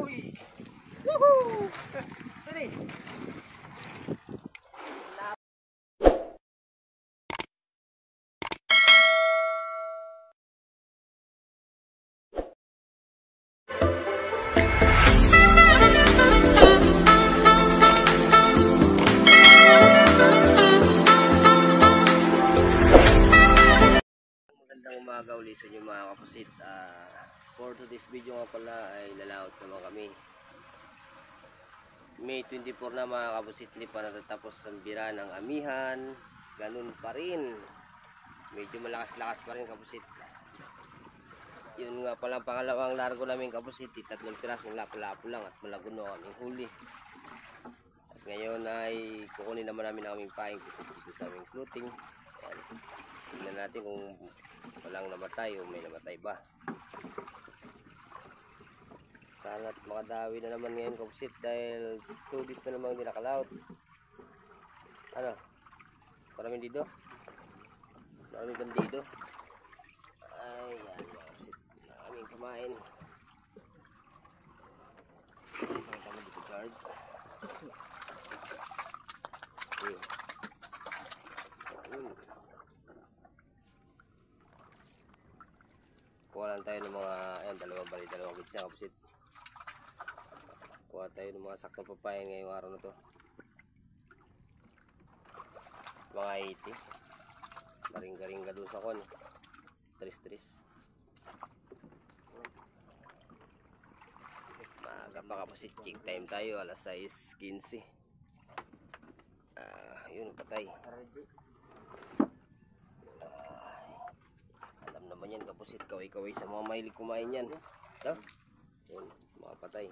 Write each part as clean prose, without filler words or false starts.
Uy! Woohoo! Dali! Umaga ulit sa inyo mga kapusit. For today's video nga pala ay lalaot naman kami. May 24 na mga kapusit, hindi pa natatapos ang bira ng amihan. Ganun pa rin, medyo malakas-lakas pa rin kapusit. Yun nga pala ang pangalawang largo namin kapusit, 3 pirasong lapo-lapo lang at malaguno kaming huli. At ngayon ay kukunin naman namin ang aming paing dito sa aming floating. Tignan natin kung walang namatay o may namatay ba. Sana't makadawi na naman ngayon kapusit dahil 2 days na naman hindi nakalaot. Ano? Maraming dito? Maraming bandido? Ay, yan mga kapusit. Maraming kumain. Nakita mo dito guard. Okay. Kuha lang tayo ng mga, ayan, dalawang bits na kapusit. Kuha tayo ng mga saktong papayan ngayong araw na to. Mga 80. Maring-garing doon sa kon. Tris-tris. Maaga pa kapusit. Check time tayo. Alas 6:15. Yun, patay. Alam naman yan kapusit. Kaway-kaway sa mga mahilig kumain yan. Ito. Yun, mga patay.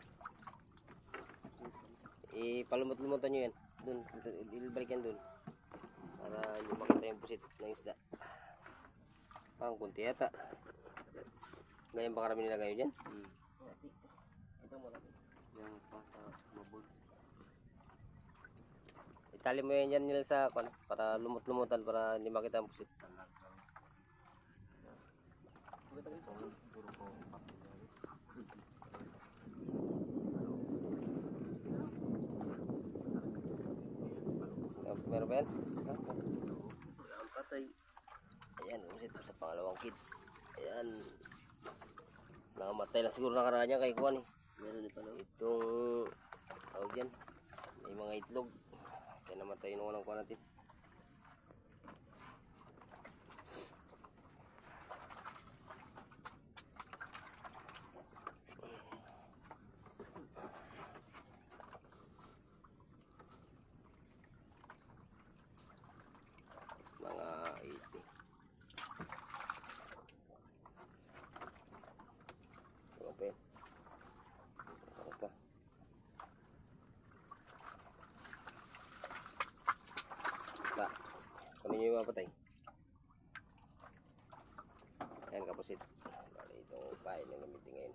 Palumot-lumutan nyo yan. Dun, ilbalik yan dun. Para hindi makita yung pusit ng isda. Parang kunti yata. Ganyan ba karami nila ngayon dyan? Ito mo lang. Yung mabul. Itali mo yan dyan nila sa para lumot-lumutan para hindi makita yung pusit. Meron ba yan? Ang patay. Ayan, usit sa pangalawang kids. Ayan. Nakamatay na siguro nakaraan niya kay Kuan eh. Meron din pala. Itong tawag dyan. May mga itlog. Kaya namatay nung unang Kuan natin. Kami nyo yung mapatay. Ayan kapusit. Bali itong pain na gamitin ngayon.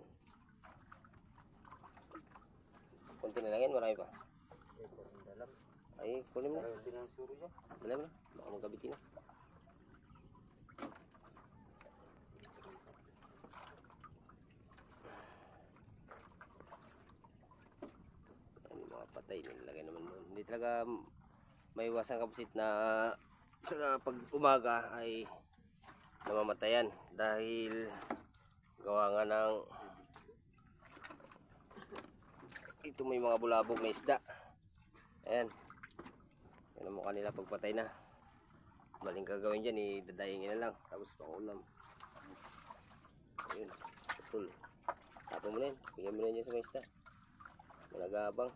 Kunti na lang yan, marami pa. Ay, kunin mo. Dala mo na. Baka magabitin na. Ayan mga patay. Nilagay naman mo. Hindi talaga may iwasan kapusit na sa pag umaga ay namamatayan dahil gawa nga ng ito may mga bulabog na isda. Ayan, yan ang mukha nila pagpatay na. Maling gagawin dyan, idadayingin na lang tapos pangulam. Ayun, putul. Tapon mo na yun, bigyan mo na yun sa mga isda. Malagabang.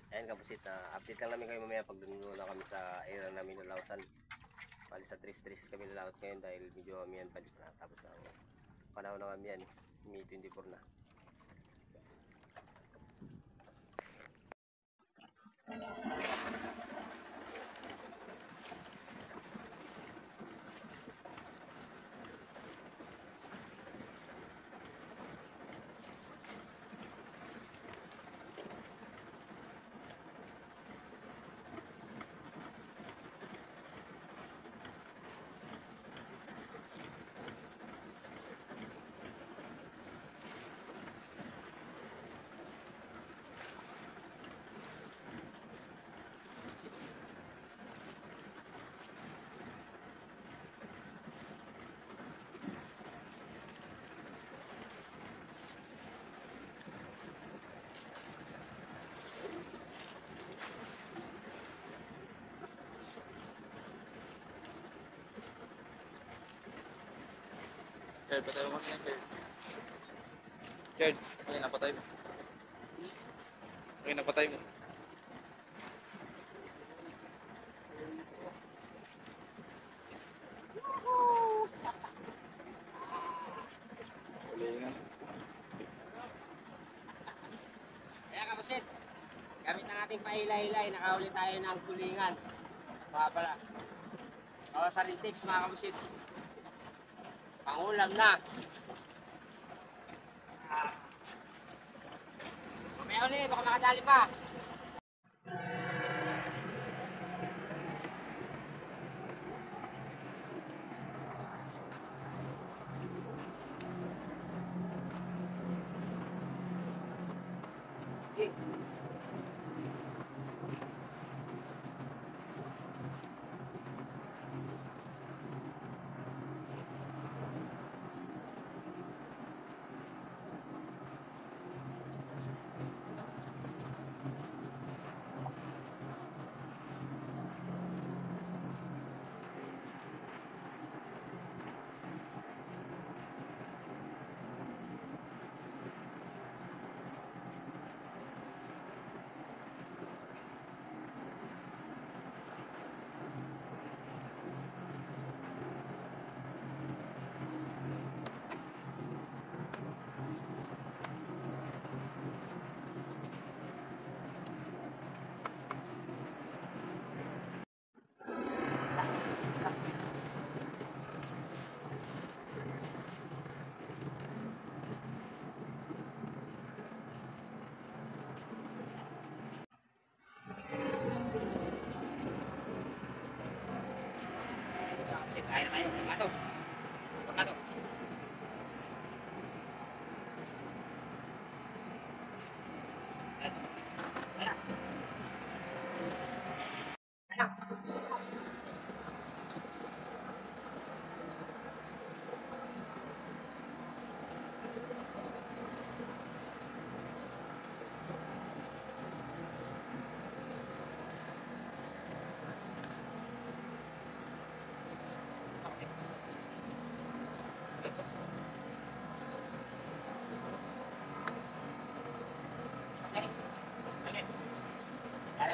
Ayan kapusit, update lang namin kayo mamaya pag dunulo na kami sa area namin na lautan. Bali sa 3-3 kami nalaot ngayon dahil medyo amihan pa dito na. Tapos ang panahon na kami yan, May 24 na. Chard, patay mo kasi yan, Chard. Chard, okay, napatay mo. Okay, napatay mo. Galingan. Kaya kabusit, gamit ng ating pahilay-hilay, nakahuli tayo ng tulingan. Baka pala. Bawa sa rintiks mga kabusit. Pangulam na. Mamaya ulit, baka makadali pa. Kaya na kayo, pagkato. Pagkato.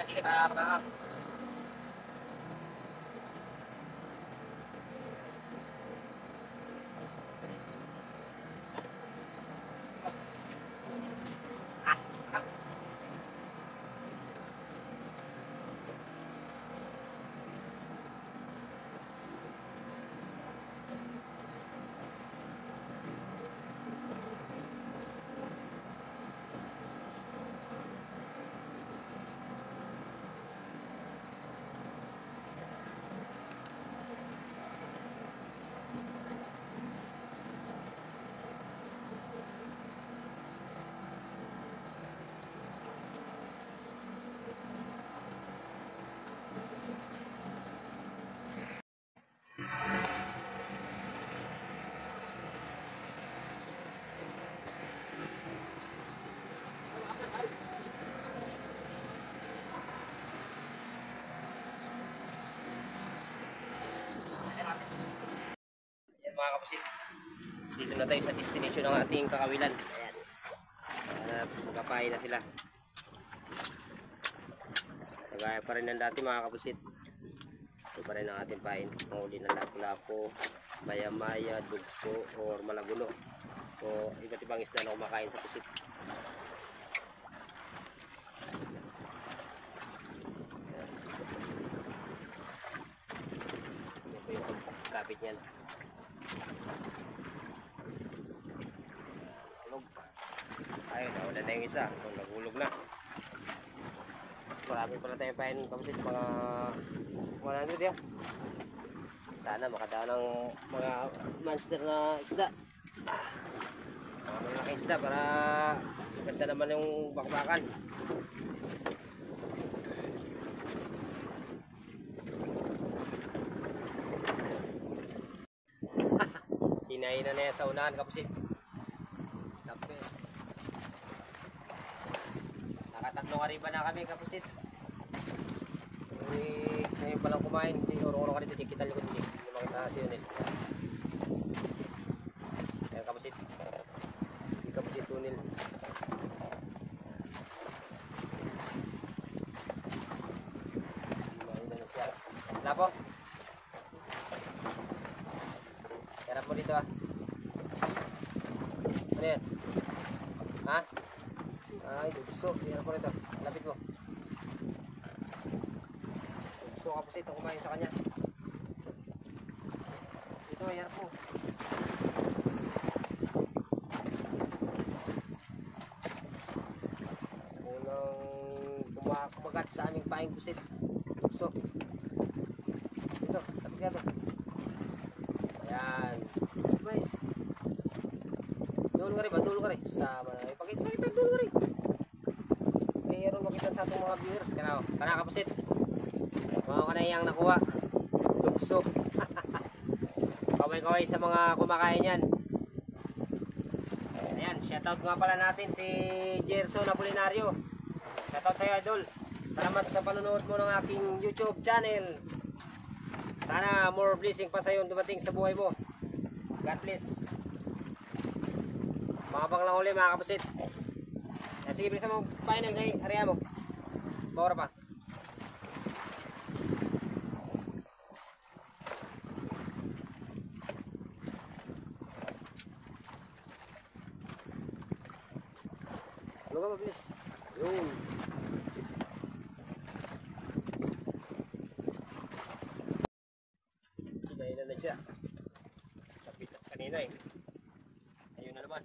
Sige, para. Mga kapusit, dito na tayo sa destination ng ating kakawilan. Ayan, magkapain na sila. Kagaya pa rin ng dati mga kapusit. Ito pa rin ang ating pain. Panguli ng lapu-lapu, maya-maya, dugso, or malaguno. O iba't ibang isda na kumakain sa pusit. Ito yung pagkapit niyan. Ayun, nawala na yung isa. Nagulog na. Marami pala tayong painin kapusit. Mga 100 yan. Sana makadaan ng mga monster na isda. Mga malaking isda para ganda naman yung bakbakan. Hinahin na sa unahan kapusit. Tapos nakatatlong ariba na kami kapusit. Ngayon palang kumain. Urong-urong ka dito. Di kita likod. Hindi makita si Unil. kapusit. Si kapusit tunil. Mahina na siya. Wala po. Harap mo dito ah. Ano yan? Ha? Ay, dugso. Harap mo rito. Lapit mo. Dugso kapusit. Ang kumain sa kanya. Dito, harap mo. Kumagat sa aming paing pusit. So, dito, tapos yan. Ayan. Dulu ka rin ba? Dulu ka rin. Sama na. Ipakita, dulu ka rin. Mayroon makita sa itong mga viewers. Kana ka pusit. Mga kanayang nakuha. Lugso. Kaway-kaway sa mga kumakain yan. Ayan, shoutout nga pala natin si Gerson Apolinario. Shoutout sa'yo, idol. Salamat sa panonood mo ng aking YouTube channel. Sana more blessing pa sa'yo dumating sa buhay mo. God bless. Mga panglang uli mga kapusit. Sige, bilisan mo final kay area mo. Bawara pa. Luga mo, please. Yun. Dahil na siya. Napitas kanina eh. Ayun na naman.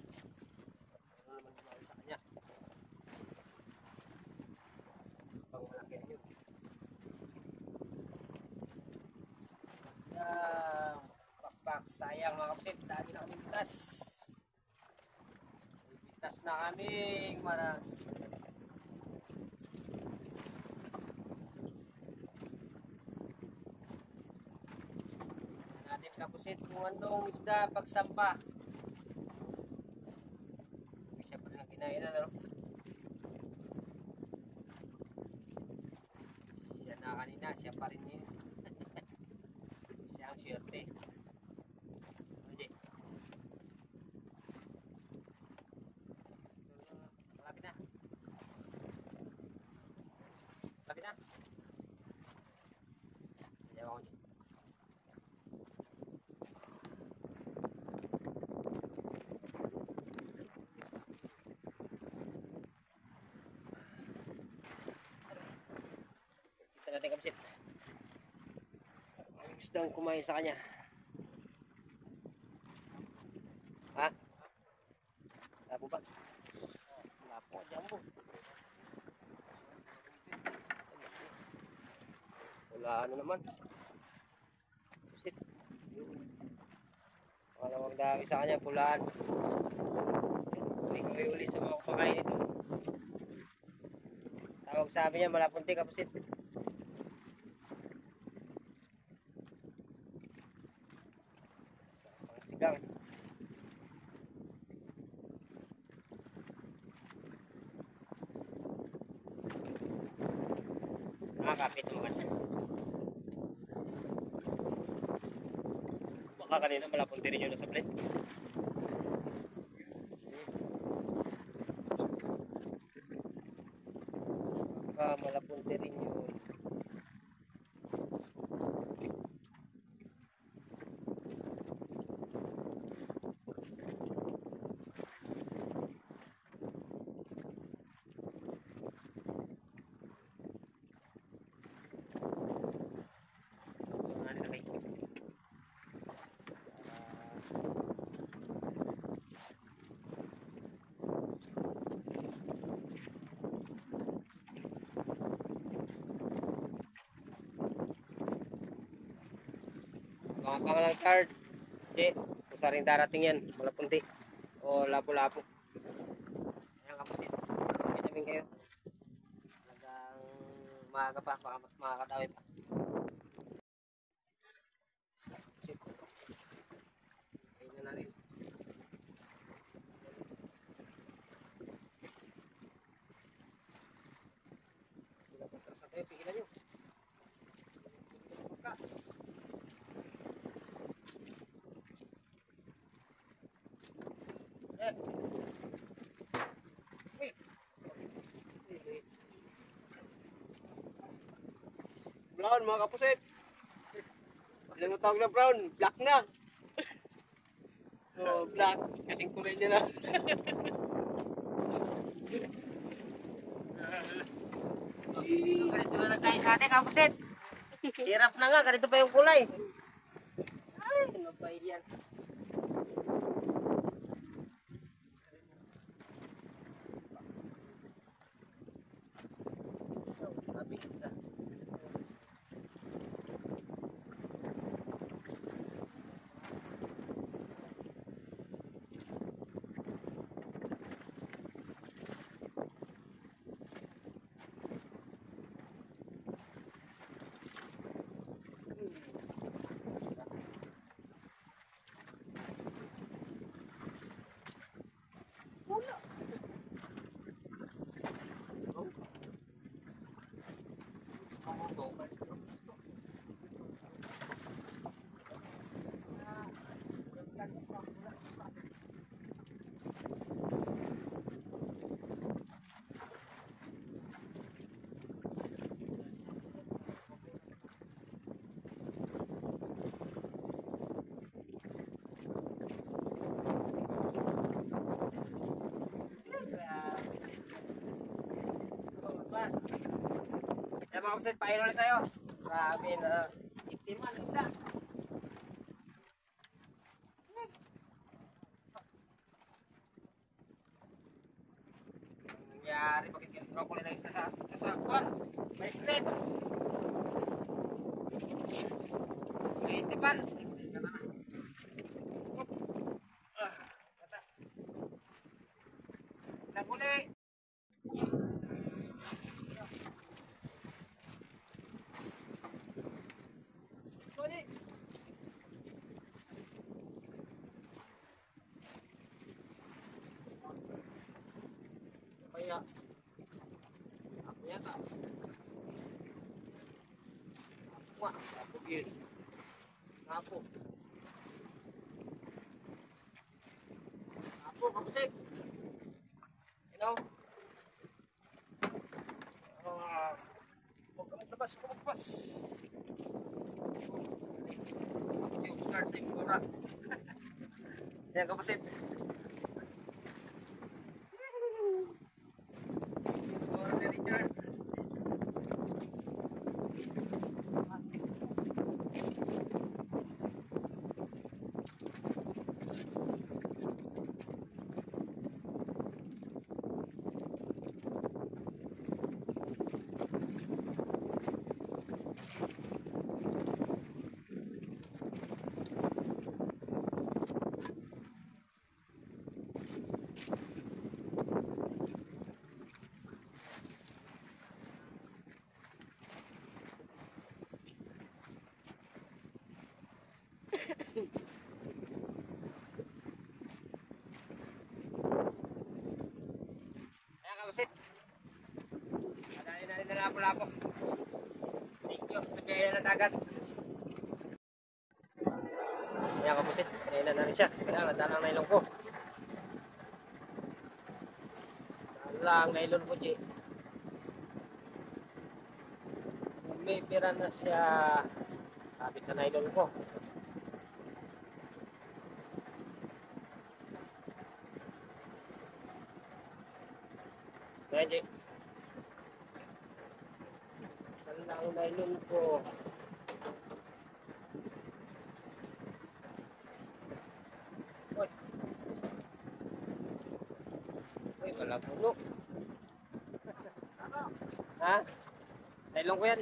Ano naman naman sa kanya. Pang malaki rin yun. Pakpak. Sayang mga kapsit. Dali na kami bitas. Bitas na kaming marami. Kapusit kung anong isda pagsampa. Siya pa rin ang kinain na, no? Siya na kanina, siya pa rin yun. Siya ang swerte. Hindi. Malapit na. Malapit na. Ayaw ako dyan. Natin kapsit. Ang isdang kumain sa kanya. Ha? Labo ba? Labo, jambo. Wala ano naman. Kapsit. Malamang dami sa kanya, pulaan. Uli-uli sa mga kumakain ito. Tawag sabi niya, malapunti kapsit. Sigang. Nakakapit naman. Baka kanina malapunti rin yun sa plate. Baka malapunti rin yun. Mga pangalang card, hindi, kusaring darating yan, malapunti o lapo-lapo. Ayan kapatid, vitamin kayo. Hanggang maaga pa, baka mas makakatawi pa. Ayun na rin. Hindi na patras ako, pigilan nyo. Pagka. Brown mga kapusit. Ano mo tawag na brown? Black na. So, black. Kasing kulay niya na. Ganito na lang tayo sa atin, kapusit. Hirap na nga, ganito pa yung kulay. Ay, ano ba yan? Kaya mga kapatid, paino ulit tayo. Grabe na. Iktiman ng isda. Ang nangyari, bakit kinutro ko ng isda sa kwan? May strip. May itipan. Naguli. Kaya ako yata. Wah, ako yun. Apo. Apo, kapusik. You know? Huwag ka maglabas, huwag ka maglabas. Yung start sa yung mura. Yan, kapusik. Kapusit. Madali na rin na lapo-lapo. Thank you sa biyaya ng dagat. Ayan kapusit. Ayan na rin siya. Kaya nadalang nailong ko. Dalang nailong ko, G. May pira na siya. Sabit sa nailong ko. Ayan, G. Dalang nailong ko. Uy, wala puno. Ha? Nailong ko yan.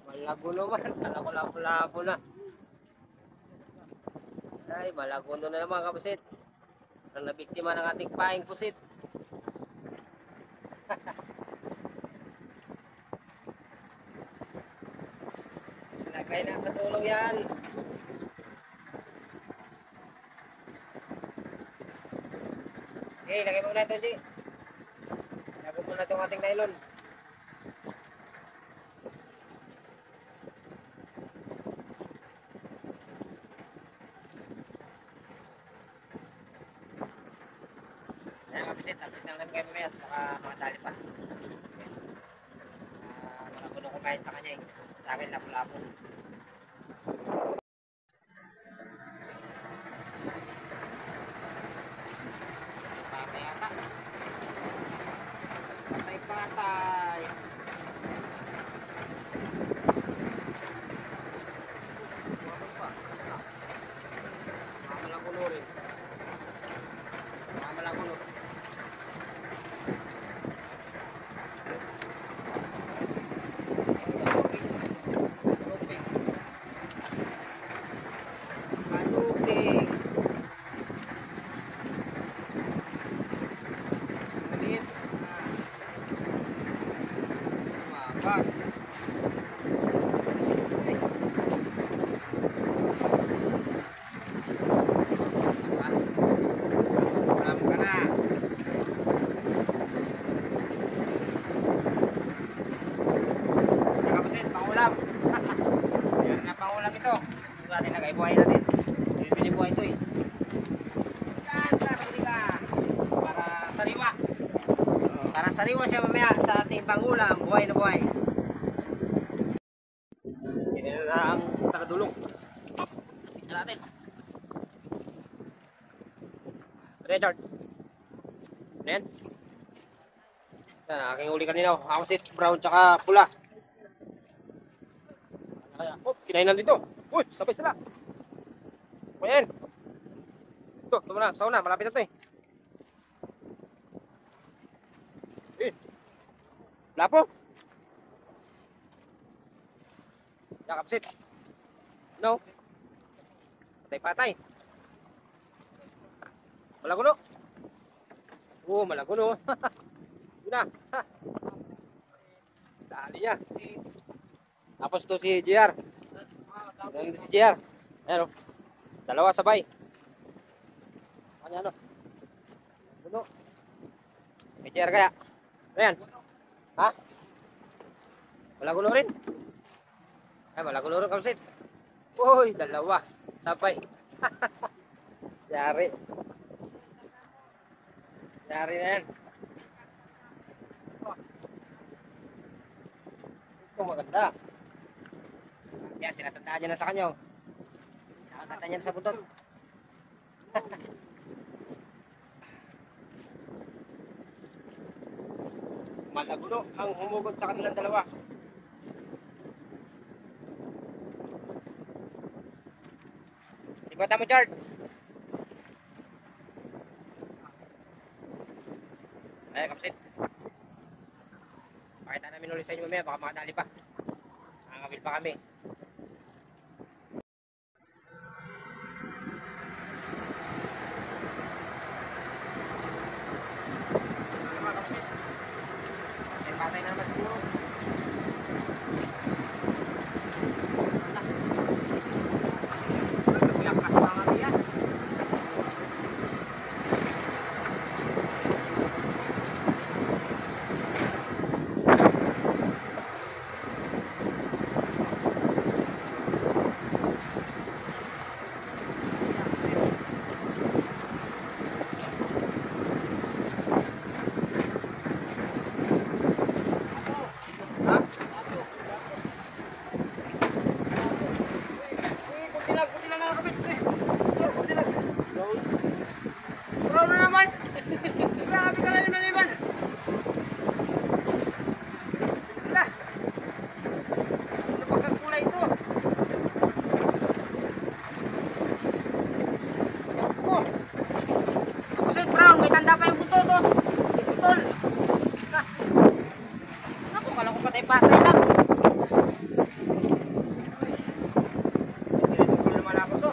Malago naman. Kala ko labo-labo na. Ay, malago na naman kapusit. Ang nabiktima ng ating paing pusit. Lagay na sa tulong yan. Okay, lagay mo na ito, G. Lagay mo na itong ating nylon. kapusit, update lang namin kayo mamaya at saka mga dali pa. Mga puno kumain sa kanya eh. Sa akin, lapo-lapo. Patay ata. Patay. Mamalang kulo rin. Mamalang kulo. Maluping. Maliit. Mabag. Ulam ka na. Nakapasit, pangulam. Yan na pangulam ito. Ito natin nagay-buhay natin. Bibili buhay ito eh. Saan ka? Sabili ka. Para sariwa. Para sariwa siya mamaya sa ating pangulam. Buhay na buhay. Hindi na ang tagadulong. Ito natin. Richard. Ayan. Yan, aking uli kanina. Kapusit, brown tsaka pula. Oh, kinainan dito. Uy, sabay sila. Ayan. Ito muna, sauna. Malapit na ito eh. Lapo. Kapusit. No. Patay-patay. Malaguno. Oh, malaguno. Yun na. Dali niya. Tapos to si JR. Yan si JR. Ayan o. Dalawa sabay. Ano? Guno. May JR kaya? Ayan. Ha? Malaguno rin. Ay, malaguno rin kapusit. Uy, dalawa. Sabay. Yari. Yari na yan. Ito maganda. Yan, tinatandaan niya na sa kanya. Nakakata niya sa butot. Malagulo ang humugod sa kanilang dalawa. Ibata mo, Chard. Ay, kapsit. Pakita namin ulit sa inyo mamaya, baka makadali pa. Nakakawil pa kami. Mga kapsit. Patay na naman siguro. Lakas pa nga yan. Patay lang. Ito naman ako to.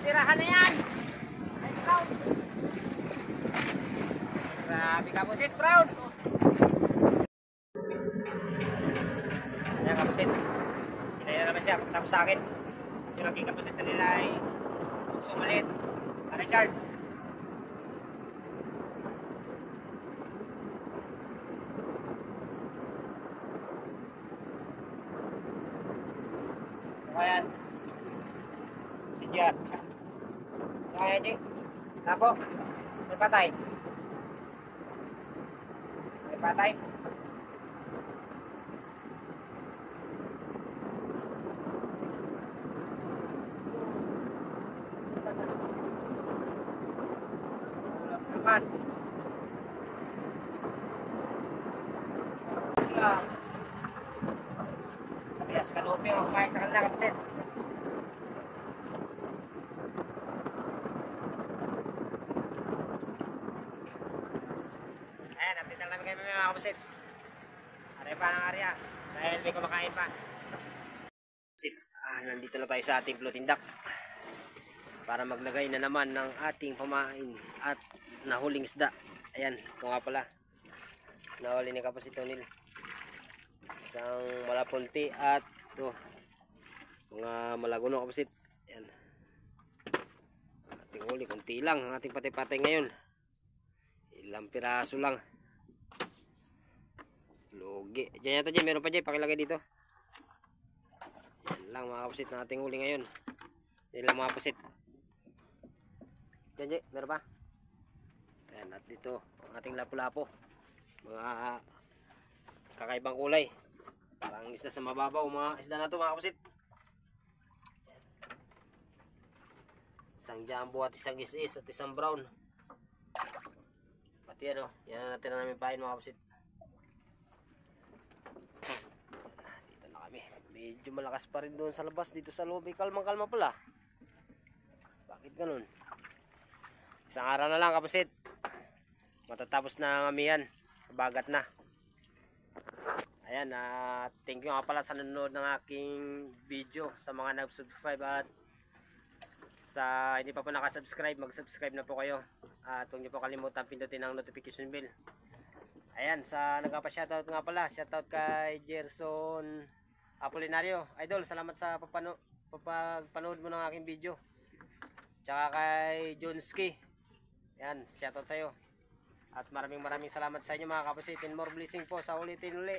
Tirahan na yan. Grabe kapusit, brown. Ayan kapusit. Hinaya na naman siya. Tapos sa akin. Yung aking kapasit nila ay sumalit. Richard. Ayan. Si Gian. Ayan, Jay. Tapo. May patay. May patay. Naman. Kabias kalupi ang kumain sa kanila kapatid. Ayan, update lang namin kayo mga kapatid. Are pa ng area dahil may kumakain pa. Nandito na tayo sa ating floating dock para maglagay na naman ng ating pamain at nahuling isda. Ayan, ito nga pala nahuli ni Kapusit Tonil, isang malapunti at ito mga malaguno Kapusit. Ayan, ating huli, kunti lang ang ating patay-patay ngayon, ilang piraso lang. Lugi dyan yata, dyan meron pa dyan, pakilagay dito. Yan lang mga Kapusit na ating huli ngayon. Yan lang mga Kapusit. Dyan, meron pa. Ayan, at dito ang ating lapu-lapo, mga kakaibang kulay, parang isda sa mababaw. Mga isda na to mga Kapusit. Isang jumbo at isang is at isang brown. Pati yan o, yan na natin na namin pahin mga Kapusit. Dito na kami, medyo malakas pa rin doon sa labas. Dito sa loob ay kalmang-kalma pala. Bakit ganun? Isang araw na lang Kapusit, matatapos na ang amihan, bagat na. Ayan, thank you nga pala sa nanonood ng aking video. Sa mga nag-subscribe at sa hindi pa po nakasubscribe, mag-subscribe na po kayo. At huwag niyo po kalimutan pindutin ang notification bell. Ayan, sa nagpapa-shoutout nga pala, shoutout kay Gerson Apolinario. Idol, salamat sa papanood mo ng aking video. Tsaka kay Jonski. Yan, shoutout sa iyo. At maraming salamat sa inyo mga Kapusit. And more blessing po sa ulitin uli.